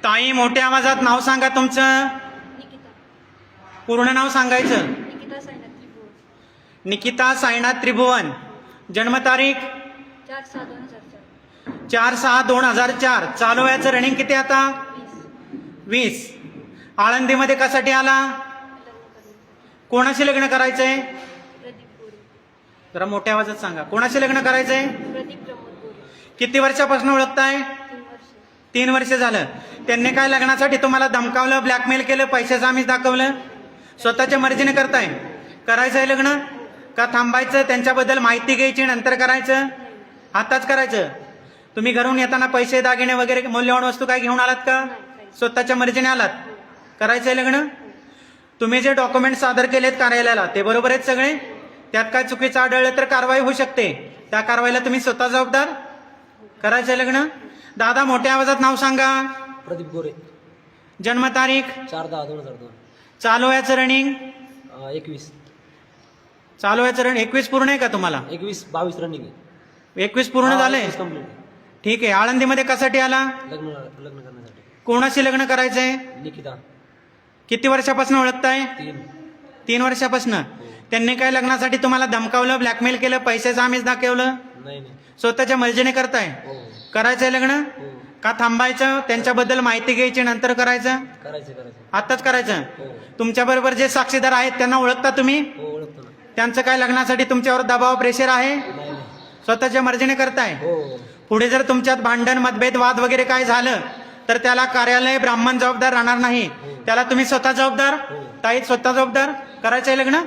ताई मोठ्या आवाजात नाव सांगा तुमचं. निकिता पूर्ण नाव सांगायचं. निकिता साईनाथ त्रिभुवन. निकिता साईनाथ त्रिभुवन. जन्मतारीख 4/6/2004. 4/6/2004. चालू वयाचं रनिंग किती आता? 20. आळंदीमध्ये कशासाठी आला? कोणाशी लग्न करायचंय? प्रदीप गोरे. जरा मोठ्या आवाजात सांगा. कोणाशी लग्न करायचंय? प्रदीप प्रमोद गोरे. किती वर्षापासून ओळखताय? 3 वर्ष. 3 वर्ष झालं. त्यांनी काय लग्नासाठी तुम्हाला धमकावलं, ब्लॅकमेल केलं, पैशाचं आमिष दाखवलं? स्वतःच्या मर्जीने करताय? करायचंय लग्न का थांबायचं? त्यांच्याबद्दल माहिती घ्यायची नंतर करायचं? आताच करायचं? तुम्ही घरून येताना पैसे दागिने वगैरे मौल्यवान वस्तू काय घेऊन आलात का? स्वतःच्या मर्जीने आलात? करायचंय लग्न? तुम्ही जे डॉक्युमेंट सादर केलेत कार्यालयाला ते बरोबर आहेत सगळे? त्यात काय चुकीचं आढळलं तर कारवाई होऊ शकते. त्या कारवाईला तुम्ही स्वतः जबाबदार? करायचंय लग्न? दादा मोठ्या आवाजात नाव सांगा. प्रदीप गोरे. जन्मतारीख 4/10/2002. चालू वयाचं रनिंग 21. चालू वयाचं रनिंग 21 पूर्ण आहे का तुम्हाला? 21-22 रनिंग आहे. 21 पूर्ण झालंय? कंप्लीट. ठीक आहे. आळंदीमध्ये कशासाठी आला? लग्न करण्यासाठी. कोणाशी लग्न करायचंय? निकिता. किती वर्षापासून ओळखताय? 3. 3 वर्षापासून. त्यांनी काय लग्नासाठी तुम्हाला धमकावलं, ब्लॅकमेल केलं, पैशाचं आमिष दाखवलं? नाही. स्वतःच्या मर्जीने करताय? हो. करायचंय लग्न हो. का थांबायचं? त्यांच्याबद्दल माहिती घ्यायची नंतर करायचं? करायचं. आताच करायचं? हो. तुमच्या बरोबर जे साक्षीदार आहेत त्यांना ओळखता तुम्ही? हो, ओळखतो ना. त्यांचं काय लग्नासाठी तुमच्यावर दबाव, प्रेशर आहे? नाही. स्वतःच्या मर्जीने करताय? हो. पुढे जर तुमच्यात भांडण, मतभेद, वाद वगैरे काय झालं तर त्याला कार्यालय, ब्राह्मण जबाबदार राहणार नाही. त्याला तुम्ही स्वतः जबाबदार? हो. ताई स्वतः जबाबदार? करायचंय लग्न?